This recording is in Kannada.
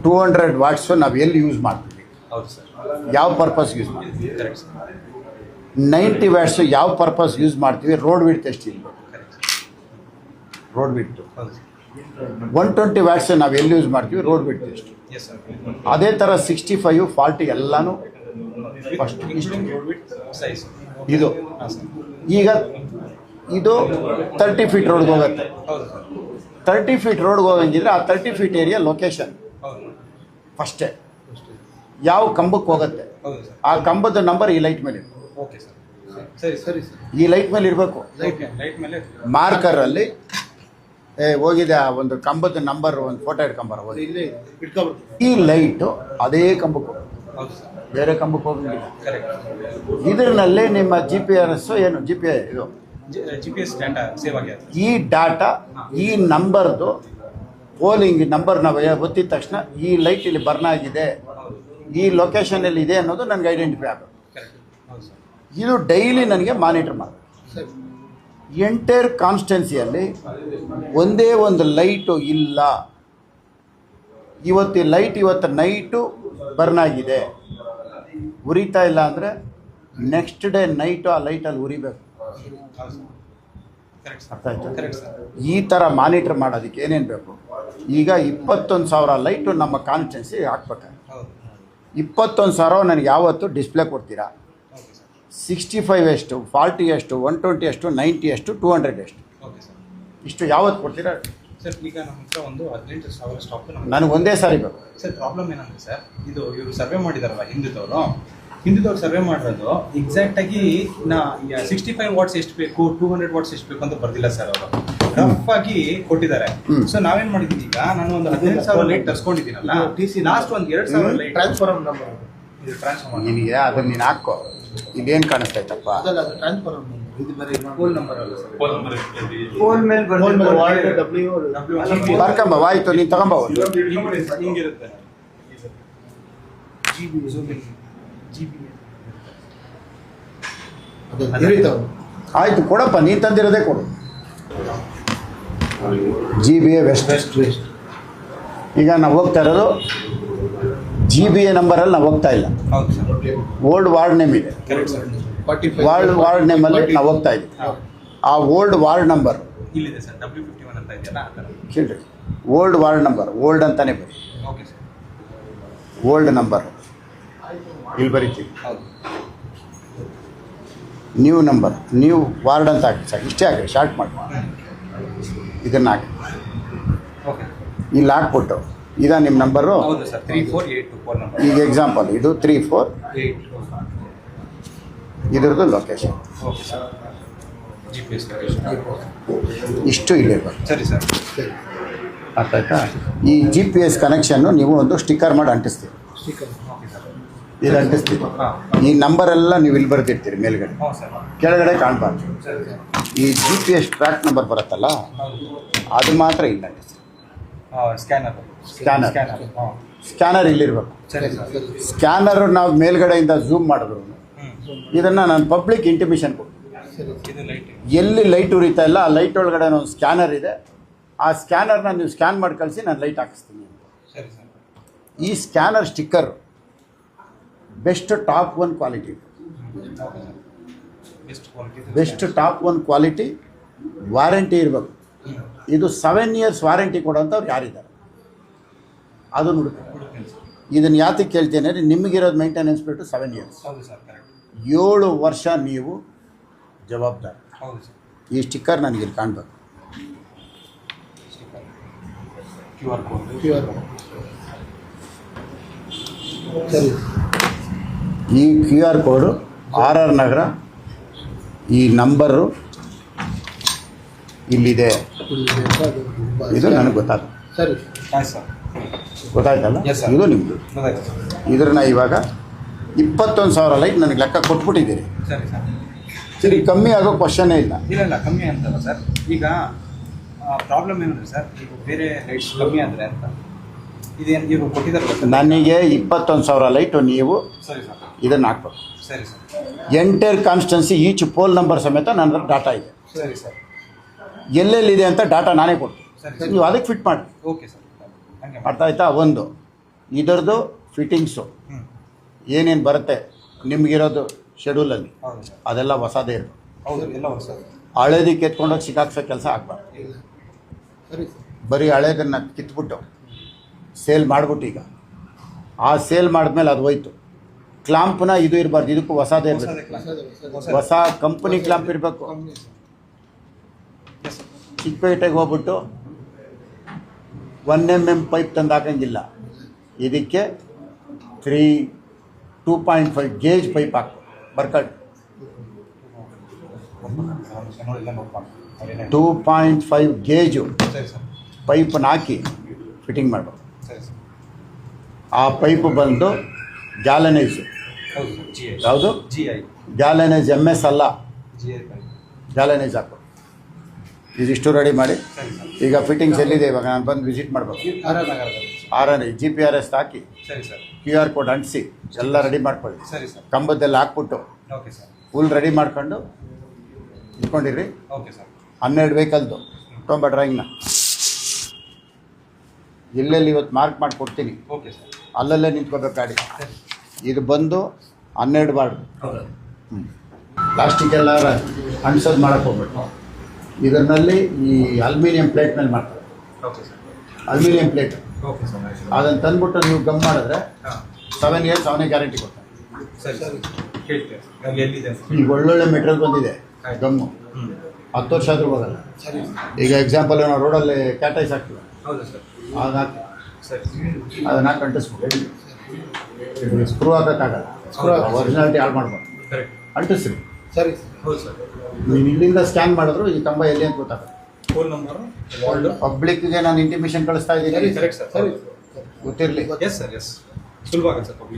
200 ವಾಟ್ಸು ನಾವು ಎಲ್ಲಿ ಯೂಸ್ ಮಾಡ್ತೀವಿ, ಹೌದು ಸರ್, ಯಾವ ಪರ್ಪಸ್ ಯೂಸ್ ಮಾಡ್ತೀವಿ. Correct sir. 90 ವ್ಯಾಟ್ಸು ಯಾವ ಪರ್ಪಸ್ ಯೂಸ್ ಮಾಡ್ತೀವಿ, ರೋಡ್ ವಿಡ್ತ್ ಎಷ್ಟು ಇರಬೇಕು, ರೋಡ್ ವಿಡ್ತು. ಹೌದು ಸರ್. 120 ವ್ಯಾಟ್ಸ್ ನಾವು ಎಲ್ಲಿ ಯೂಸ್ ಮಾಡ್ತೀವಿ, ರೋಡ್ ವಿಡ್ತ್ ಎಷ್ಟು. Yes sir. ಅದೇ ಥರ 65, 40 ಎಲ್ಲನೂ ಫಸ್ಟ್ ಇಷ್ಟು. ಸೈಜ್ ಇದು ಈಗ ಇದು 30 ಫೀಟ್ ರೋಡ್ಗೆ ಹೋಗುತ್ತೆ. ಹೌದು ಸರ್. 30 ಫೀಟ್ ರೋಡ್ಗೆ ಹೋಗಂಗಿದ್ರೆ ಆ 30 ಫೀಟ್ ಏರಿಯಾ ಲೊಕೇಶನ್ ಹೌದು ಫಸ್ಟೇ ಯಾವ ಕಂಬಕ್ಕೆ ಹೋಗುತ್ತೆ, ಹೌದು ಸರ್. ಆ ಕಂಬದ ನಂಬರ್ ಈ ಲೈಟ್ ಮೇಲೆ ಇರಬೇಕು. Okay sir. ಸರಿ ಸರಿ ಸರ್. ಈ ಲೈಟ್ ಮೇಲೆ ಇರಬೇಕು. ಲೈಟ್ ಮೇಲೆ ಮಾರ್ಕರಲ್ಲಿ ಹೋಗಿದೆ ಆ ಒಂದು ಕಂಬದ ನಂಬರ್, ಒಂದು ಫೋಟೋ ಇಟ್ಕೊಂಬರ ಹೋಗಿ ಈ ಲೈಟು ಅದೇ ಕಂಬಕ್ಕೆ ಹೋಗುತ್ತೆ, ಹೌದು ಸರ್. ಬೇರೆ ಕಂಬಕ್ಕೆ ಹೋಗಂಗಿಲ್ಲ. ಕರೆಕ್ಟ್. ಇದರಲ್ಲಿ ನಿಮ್ಮ GPS ಏನು GPS ಇದು GPS ಡಾಟಾ ಸೇವ್ ಆಗಿದೆ. ಈ ಡಾಟಾ ಈ ನಂಬರ್ದು ಪೋಲಿಂಗ್ ನಂಬರ್ ನಾವು ಗೊತ್ತಿದ ತಕ್ಷಣ ಈ ಲೈಟ್ ಇಲ್ಲಿ ಬರ್ನ್ ಆಗಿದೆ, ಈ ಲೊಕೇಶನಲ್ಲಿ ಇದೆ ಅನ್ನೋದು ನನಗೆ ಐಡೆಂಟಿಫೈ ಆಗೋದು. ಕರೆಕ್ಟ್. ಹೌದು ಸರ್. ಇದು ಡೈಲಿ ನನಗೆ ಮಾನಿಟರ್ ಮಾಡಿ ಎಂಟೈರ್ ಕಾನ್ಸ್ಟೆನ್ಸಿಯಲ್ಲಿ ಒಂದೇ ಒಂದು ಲೈಟು ಇಲ್ಲ, ಇವತ್ತು ಲೈಟ್ ಇವತ್ತು ನೈಟು ಬರ್ನ್ ಆಗಿದೆ, ಉರಿತಾ ಇಲ್ಲ ಅಂದರೆ ನೆಕ್ಸ್ಟ್ ಡೇ ನೈಟು ಆ ಲೈಟಲ್ಲಿ ಉರಿಬೇಕು. ಅರ್ಥ ಆಯ್ತು? Correct sir. ಈ ಥರ ಮಾನಿಟರ್ ಮಾಡೋದಕ್ಕೆ ಏನೇನು ಬೇಕು, ಈಗ 21,000 ಲೈಟು ನಮ್ಮ ಕಾನ್ಸ್ಟೆನ್ಸಿ ಹಾಕ್ಬೇಕಾದ್ರೆ ಹೌದು. 21,000 ನನಗೆ ಯಾವತ್ತು ಡಿಸ್ಪ್ಲೇ ಕೊಡ್ತೀರಾ? Okay sir. 65 ಎಷ್ಟು, 40 ಎಷ್ಟು, 120 ಎಷ್ಟು, 90 ಎಷ್ಟು, 200 ಎಷ್ಟು, ಓಕೆ ಸರ್. ಇಷ್ಟು ಯಾವತ್ತು ಕೊಡ್ತೀರಾ ಸರ್? ಈಗ ನಮ್ಮ ಹತ್ರ ಒಂದು 18,000 ಸ್ಟಾಕ್ ನನಗೆ ಒಂದೇ ಸಾರಿ ಬೇಕು. ಸರ್ ಪ್ರಾಬ್ಲಮ್ ಏನಂದ್ರೆ ಸರ್, ಇದು ಇವರು ಸರ್ವೆ ಮಾಡಿದಾರಲ್ಲ ಹಿಂದಿದವ್ರು ಸರ್ವೆ ಮಾಡಿರೋದು ಎಕ್ಸಾಕ್ಟ್ ಆಗಿ 65 ವಾಟ್ಸ್ ಎಷ್ಟು ಬೇಕು, 200 ವಾಟ್ಸ್ ಎಷ್ಟು ಬೇಕು ಅಂತ ಬರ್ದಿಲ್ಲ ಸರ್. ಅವರು ರಫ್ ಆಗಿ ಕೊಟ್ಟಿದ್ದಾರೆ. ಸೊ ನಾವೇನ್ ಮಾಡಿದೀವಿ, ಈಗ ನಾನು ಒಂದು 15,000 ಲೈಟ್ ತರ್ಸ್ಕೊಂಡಿದ್ದೀನಲ್ಲ, ಲಾಸ್ಟ್ ಒಂದು 2,000 ಲೈಟ್ ಟ್ರಾನ್ಸ್ಫಾರ್ಮರ್ ನಂಬರ್ ಇದು ಟ್ರಾನ್ಸ್ಫಾರ್ಮರ್ ನಿನಗೆ ಅದನ್ನ ನೀನು ಹಾಕೋ. ಇದೇನು ಕಾಣಿಸ್ತೈತಪ್ಪ, ಪೋಲ್ ನಂಬರ್ ಅಲ್ಲ ಸರ್, ಪೋಲ್ ನಂಬರ್ ಬರ್ಕೊಂಬ ಆಯ್ತು, ನೀನು ತಗೊಂಬ. ಹಿಂಗಿರುತ್ತೆ. ಆಯ್ತು ಕೊಡಪ್ಪ, ನೀನು ತಂದಿರೋದೇ ಕೊಡು. GBA west. ಈಗ ನಾವು ಹೋಗ್ತಾ ಇರೋದು GBA ನಂಬರಲ್ಲಿ ನಾವು ಹೋಗ್ತಾ ಇಲ್ಲ. ಹೌದು ಸರ್. ಓಲ್ಡ್ ವಾರ್ಡ್ ನೇಮ್ ಇದೆ, ಕರೆಕ್ಟ್ ಸರ್. ವಾರ್ಡ್ ನೇಮಲ್ಲಿ ನಾವು ಹೋಗ್ತಾ ಇದ್ದೀವಿ. ಆ ಓಲ್ಡ್ ವಾರ್ಡ್ ನಂಬರ್ ಇಲ್ಲಿದೆ ಸರ್, W51 ಅಂತ ಇದೆಯಲ್ಲ ಆ ಥರ. ಕೇಳಿ, ಓಲ್ಡ್ ವಾರ್ಡ್ ನಂಬರ್, ಓಲ್ಡ್ ಅಂತಾನೆ ಬರೀ, ಓಕೆ ಸರ್. ಓಲ್ಡ್ ನಂಬರ್ ಇಲ್ಲಿ ಬರೀತೀವಿ. ಹೌದು. ನ್ಯೂ ನಂಬರ್, ನ್ಯೂ ವಾರ್ಡ್ ಅಂತ ಹಾಕಿ ಸಾಕು, ಇಷ್ಟೇ ಹಾಕಿ, ಶಾರ್ಟ್ ಮಾಡಿ ಇದನ್ನು ಹಾಕಿ ಓಕೆ. ಇಲ್ಲಿ ಹಾಕ್ಬಿಟ್ಟು ಈಗ ನಿಮ್ಮ ನಂಬರು, ಹೌದು ಸರ್, 34824 ನಂಬರ್. ಈಗ ಎಕ್ಸಾಂಪಲ್ ಇದು 348, ಇದ್ರದ್ದು location. Okay sir. GPS location ಇಷ್ಟು ಇಲ್ಲಿರ್ಬೇಕು. ಸರಿ ಸರ್. ಅರ್ಥ ಆಯ್ತಾ? ಈ GPS ಕನೆಕ್ಷನ್ನು ನೀವು ಒಂದು ಸ್ಟಿಕ್ಕರ್ ಮಾಡಿ ಅಂಟಿಸ್ತೀವಿ. Okay sir. ಇದು ಅಂಟಿಸ್ತೀವಿ. ಈ ನಂಬರೆಲ್ಲ ನೀವು ಇಲ್ಲಿ ಬರ್ತಿರ್ತೀರಿ ಮೇಲ್ಗಡೆ, ಹ್ಞೂ ಸರ್. ಕೆಳಗಡೆ ಕಾಣಬಾರ್ದು. ಸರಿ ಸರ್. ಈ GPS ಟ್ರ್ಯಾಕ್ ನಂಬರ್ ಬರುತ್ತಲ್ಲ, ಅದು ಮಾತ್ರ ಇಲ್ಲ ಅಂಟಿಸ್ತೀವಿ. ಸ್ಕ್ಯಾನರ್. ಸ್ಕ್ಯಾನರ್ ಇಲ್ಲಿರ್ಬೇಕು. ಸರಿ ಸರ್. ಸ್ಕ್ಯಾನರ್ ನಾವು ಮೇಲ್ಗಡೆಯಿಂದ ಝೂಮ್ ಮಾಡಿದ್ರು ಇದನ್ನು ನಾನು ಪಬ್ಲಿಕ್ ಇಂಟಿಮೇಷನ್ ಕೊಡ್ತೀನಿ. ಇದು ಲೈಟ್ ಎಲ್ಲಿ ಲೈಟ್ ಉರಿತಾ ಇಲ್ಲ ಆ ಲೈಟ್ ಒಳಗಡೆ ಒಂದು ಸ್ಕ್ಯಾನರ್ ಇದೆ, ಆ ಸ್ಕ್ಯಾನರ್ನ ನೀವು ಸ್ಕ್ಯಾನ್ ಮಾಡಿ ಕಳಿಸಿ, ನಾನು ಲೈಟ್ ಹಾಕಿಸ್ತೀನಿ. ಸರಿ ಸರ್. ಈ scanner sticker best top 1 quality, best top 1 quality, warranty ಇರಬೇಕು. ಇದು 7 ಇಯರ್ಸ್ ವಾರಂಟಿ ಕೊಡೋಂಥವ್ರು ಯಾರಿದ್ದಾರೆ ಅದು ನೋಡ್ಬೇಕು. ಇದನ್ನು ಯಾತಕ್ಕೆ ಕೇಳ್ತೇನೆ ಅಂದರೆ ನಿಮಗಿರೋದು ಮೇಂಟೆನೆನ್ಸ್ ಬಿಟ್ಟು 7 ಇಯರ್ಸ್, ಹೌದು ಸರ್. ಕರೆಕ್ಟ್. 7 ವರ್ಷ ನೀವು ಜವಾಬ್ದಾರಿ. ಹೌದು ಸರ್. ಈ ಸ್ಟಿಕ್ಕರ್ ನನಗೆ ಇಲ್ಲಿ ಕಾಣಬೇಕು. QR code. ಸರಿ, ಈ QR ಕೋಡು RR ನಗರ, ಈ ನಂಬರು ಇಲ್ಲಿದೆ, ಇದು ನನಗೆ ಗೊತ್ತಾಯ್ತು. ಸರಿ ಸರ್. ಗೊತ್ತಾಯ್ತಲ್ಲ? ಇದು ನಿಮ್ಮದು. ಇದ್ರನ್ನ ಇವಾಗ 21,000 ಲೈಟ್ ನನಗೆ ಲೆಕ್ಕ ಕೊಟ್ಬಿಟ್ಟಿದ್ದೀರಿ. ಸರಿ ಸರ್. ಸರಿ, ಕಮ್ಮಿ ಆಗೋ ಕ್ವಶನ್ನೇ ಇಲ್ಲ. ಇಲ್ಲ ಕಮ್ಮಿ ಅಂತಲ್ಲ ಸರ್. ಈಗ ಪ್ರಾಬ್ಲಮ್ ಏನಂದ್ರೆ ಸರ್, ಈಗ ಬೇರೆ ಲೈಟ್ಸ್ ಕಮ್ಮಿ ಅಂದರೆ ಅಂತ ಇದೇನು ಇವರು ಕೊಟ್ಟಿದ್ದಾರೆ ನನಗೆ 21,000 ಲೈಟು ನೀವು ಸರಿ ಸರ್ ಇದನ್ನು ಹಾಕ್ಬೇಕು. ಸರಿ sir. Entire constituency each poll number ಸಮೇತ ನನ್ನ ಡಾಟಾ ಇದೆ. ಸರಿ ಸರ್. ಎಲ್ಲೆಲ್ಲಿದೆ ಅಂತ ಡಾಟಾ ನಾನೇ ಕೊಡ್ತೀನಿ, ಸರಿ ನೀವು ಅದಕ್ಕೆ ಫಿಟ್ ಮಾಡಿ. Okay sir. ಅರ್ಥ ಆಯ್ತಾ? ಒಂದು ಇದರದ್ದು ಫಿಟ್ಟಿಂಗ್ಸು ಹ್ಞೂ ಏನೇನು ಬರುತ್ತೆ ನಿಮಗಿರೋದು ಶೆಡ್ಯೂಲಲ್ಲಿ ಹೌದು ಸರ್ ಅದೆಲ್ಲ ಹೊಸದೇ ಇರೋದು. ಹೌದು ಎಲ್ಲ ಹೊಸ ಹಳೇದಕ್ಕೆ ಎತ್ಕೊಂಡೋಗಿ ಸಿಕ್ಕಾಕ್ಸೋ ಕೆಲಸ ಆಗಬಾರ್ದು. ಬರೀ ಹಳೇದನ್ನು ಕಿತ್ಬಿಟ್ಟು ಸೇಲ್ ಮಾಡಿಬಿಟ್ಟು ಈಗ ಆ ಸೇಲ್ ಮಾಡಿದ್ಮೇಲೆ ಅದು ಹೋಯ್ತು. ಕ್ಲಾಂಪ್ನ ಇದು ಇರಬಾರ್ದು, ಇದಕ್ಕೂ ಹೊಸದೇ ಇರಬೇಕು. ಹೊಸ ಕಂಪ್ನಿ ಕ್ಲಾಂಪ್ ಇರಬೇಕು. ಚಿಕ್ಕಪೇಟೆಗೆ ಹೋಗ್ಬಿಟ್ಟು 1 mm ಪೈಪ್ ತಂದು ಹಾಕಂಗಿಲ್ಲ. ಇದಕ್ಕೆ 2.5 ಗೇಜ್ ಪೈಪ್ ಹಾಕು ಬರ್ಕಂಡು 2.5 ಗೇಜು ಸರಿ ಸರ್ ಪೈಪನ್ನ ಹಾಕಿ ಫಿಟ್ಟಿಂಗ್ ಮಾಡಬೇಕು. ಸರಿ ಸರ್ ಆ ಪೈಪು ಬಂದು ಗ್ಯಾಲನೈಸು. ಹೌದು ಸರ್ ಜಿ ಐ ಯಾವುದು ಜಿ ಐ ಗ್ಯಾಲನೈಸ್ MS ಅಲ್ಲ, ಜಿ ಐ ಪೈಪ್ ಗ್ಯಾಲನೈಸ್ ಹಾಕು. ಇದಿಷ್ಟು ರೆಡಿ ಮಾಡಿ. ಸರಿ ಸರ್ ಈಗ ಫಿಟ್ಟಿಂಗ್ಸ್ ಎಲ್ಲಿದೆ ಇವಾಗ ನಾನು ಬಂದು ವಿಸಿಟ್ ಮಾಡಬೇಕು. ನಗರದಲ್ಲಿ RRI GPRS ಹಾಕಿ ಸರಿ ಸರ್ QR ಕೋಡ್ ಅಂಟಿಸಿ ಎಲ್ಲ ರೆಡಿ ಮಾಡ್ಕೊಳ್ಳಿ. ಸರಿ ಸರ್ ಕಂಬದ್ದೆಲ್ಲ ಹಾಕ್ಬಿಟ್ಟು ಓಕೆ ಸರ್ ಫುಲ್ ರೆಡಿ ಮಾಡ್ಕೊಂಡು ಇಟ್ಕೊಂಡಿರ್ರಿ. ಓಕೆ ಸರ್ 12 ವೆಹಿಕಲ್ದು ತೊಂಬ ಡ್ರಾಯಿಂಗ್ನ ಎಲ್ಲೆಲ್ಲಿ ಇವತ್ತು ಮಾರ್ಕ್ ಮಾಡಿ ಕೊಡ್ತೀನಿ, ಓಕೆ ಸರ್ ಅಲ್ಲಲ್ಲೇ ನಿಂತ್ಕೋಬೇಕು ಗಾಡಿ. ಇದು ಬಂದು 12 ಬಾರ್ಡು. ಹೌದು ಪ್ಲಾಸ್ಟಿಕ್ ಎಲ್ಲ ಅಂಟಿಸೋದು ಮಾಡೋಕ್ಕೆ ಹೋಗ್ಬೇಕು. ಇದರಲ್ಲಿ ಈ ಅಲ್ಯೂಮಿನಿಯಂ ಪ್ಲೇಟ್ ಮೇಲೆ ಮಾಡ್ತಾರೆ. Okay sir aluminium plate okay sir ಅದನ್ನು ತಂದುಬಿಟ್ಟು ನೀವು ಗಮ್ ಮಾಡಿದ್ರೆ ಹಾಂ 7 years ಅವನೇ ಗ್ಯಾರಂಟಿ ಕೊಡ್ತಾರೆ. ಸರಿ ಸರ್ ಕೇಳ್ತೀವಿ ಇವಾಗ ಎಲ್ಲಿದೆ ಈಗ ಒಳ್ಳೊಳ್ಳೆ ಮೆಟೀರಿಯಲ್ ಬಂದಿದೆ ಗಮ್ಮು, ಹ್ಞೂ 10 ವರ್ಷ ಆದರೂ ಹೋಗಲ್ಲ. ಸರಿ ಈಗ ಎಕ್ಸಾಂಪಲ್ ನಾವು ರೋಡಲ್ಲಿ ಕ್ಯಾಟೈಸ್ ಹಾಕ್ತೀವಿ, ಹೌದು ಸರ್ ಆಗ ಹಾಕಿ ಸರಿ ಅದನ್ನು ಹಾಕಿ ಅಂಟಿಸ್ಬೇಕು. ಸ್ಕ್ರೂ ಹಾಕೋಕ್ಕಾಗಲ್ಲ, ಒರಿಜಿನಾಲಿಟಿ ಹಾಳು ಮಾಡ್ಬಾರ್ದು. ಕರೆಕ್ಟ್ ಅಂಟಿಸ್ರಿ. ಸರಿ ಹೌದು ಸರ್ ನೀನು ಇಲ್ಲಿಂದ ಸ್ಕ್ಯಾನ್ ಮಾಡಿದ್ರು ಈ ಕಂಬ ಎಲ್ಲಿ ಅಂತ ಗೊತ್ತಾಗುತ್ತೆ. ಫೋನ್ ನಂಬರು ವಾಲ್ಡು ಪಬ್ಲಿಕ್ಗೆ ನಾನು ಇಂಟಿಮೇಷನ್ ಕಳಿಸ್ತಾ ಇದ್ದೀನಿ, ಕರೆಕ್ಟ್ ಸರ್ ಸರಿ ಗೊತ್ತಿರಲಿ. ಎಸ್ ಸರ್ ಎಸ್ ಸುಲಭ ಆಗುತ್ತೆ ಸರ್ ಪಬ್ಲಿಕ್